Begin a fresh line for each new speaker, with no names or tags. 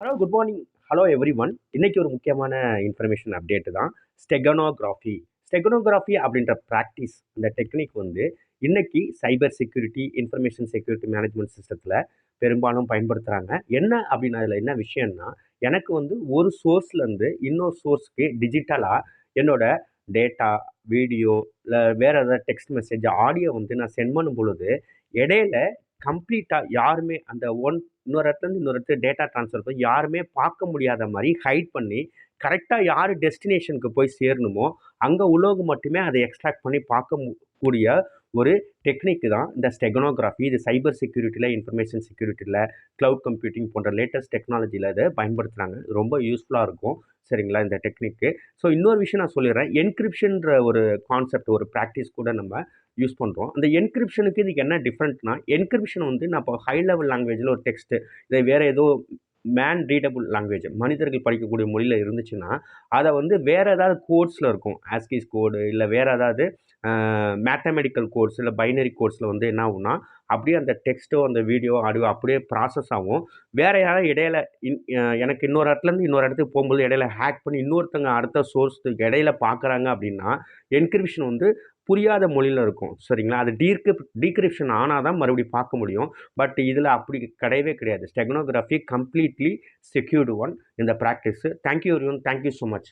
Hello good morning. Hello every one. இன்னைக்கு ஒரு முக்கியமான இன்ஃபர்மேஷன் அப்டேட்டு தான். ஸ்டெகனோகிராஃபி. ஸ்டெகனோகிராஃபி அப்படின்ற ப்ராக்டிஸ், அந்த டெக்னிக் வந்து இன்னைக்கு cyber security, information security management சிஸ்டத்தில் பெரும்பாலும் பயன்படுத்துகிறாங்க. என்ன அப்படின்னு அதில் என்ன விஷயம்னா, எனக்கு வந்து ஒரு சோர்ஸ்லேருந்து இன்னொரு சோர்ஸ்க்கு டிஜிட்டலாக என்னோட டேட்டா, வீடியோ இல்லை வேறு ஏதாவது டெக்ஸ்ட் மெசேஜ், ஆடியோ வந்து நான் சென்ட் பண்ணும் பொழுது இடையில கம்ப்ளீட்டாக யாருமே அந்த இன்னொரு இடத்துலேருந்து இன்னொரு இடத்துக்கு டேட்டா ட்ரான்ஸ்ஃபர் பண்ணி யாருமே பார்க்க முடியாத மாதிரி ஹைட் பண்ணி கரெக்டாக யார் டெஸ்டினேஷனுக்கு போய் சேரணுமோ அங்கே உள்ளவங்க மட்டுமே அதை எக்ஸ்ட்ராக்ட் பண்ணி பார்க்க கூடிய ஒரு டெக்னிக் தான் இந்த ஸ்டெகனோகிராஃபி. இது சைபர் செக்யூரிட்டியில், இன்ஃபர்மேஷன் செக்யூரிட்டியில், க்ளவுட் கம்ப்யூட்டிங் போன்ற லேட்டஸ்ட் டெக்னாலஜியில் இதை பயன்படுத்துகிறாங்க. ரொம்ப யூஸ்ஃபுல்லாக இருக்கும். சரிங்களா இந்த டெக்னிக்கு. ஸோ இன்னொரு விஷயம் நான் சொல்லிடுறேன். என்கிரிப்ஷன்ற ஒரு கான்செப்ட், ஒரு ப்ராக்டிஸ் கூட நம்ம யூஸ் பண்ணுறோம். அந்த என்கிரிப்ஷனுக்கு இதுக்கு என்ன டிஃப்ரெண்ட்னா, என்கிரிப்ஷன் வந்து நான் இப்போ ஹை லெவல் லாங்குவேஜில் ஒரு டெக்ஸ்ட்டு, இதை வேறு ஏதோ மேன் ரீடபிள் லாங்குவேஜ், மனிதர்கள் படிக்கக்கூடிய மொழியில் இருந்துச்சுன்னா, அதை வந்து வேறு ஏதாவது கோட்ஸில் இருக்கும். ஆஸ்கீஸ் கோடு இல்லை வேறு ஏதாவது மேத்தமெட்டிக்கல் கோட்ஸ் இல்லை பைனரி கோட்ஸில் வந்து என்ன ஆகும்னா, அப்படியே அந்த டெக்ஸ்ட்டோ அந்த வீடியோ ஆடியோ அப்படியே ப்ராசஸ் ஆகும். வேறு யாராவது இடையில எனக்கு இன்னொரு இடத்துலேருந்து இன்னொரு இடத்துக்கு போகும்போது இடையில ஹேக் பண்ணி இன்னொருத்தங்க அடுத்த சோர்ஸுக்கு இடையில பார்க்குறாங்க அப்படின்னா, என்கிரிப்ஷன் வந்து புரியாத மொழியில் இருக்கும். சரிங்களா? அது டீக்ரிப்ஷன் ஆனால் தான் மறுபடியும் பார்க்க முடியும். பட் இதில் அப்படி கிடையவே கிடையாது. ஸ்டெகனோகிராஃபி கம்ப்ளீட்லி செக்யூர்டு ஒன் இந்த practice. Thank you everyone. Thank you so much.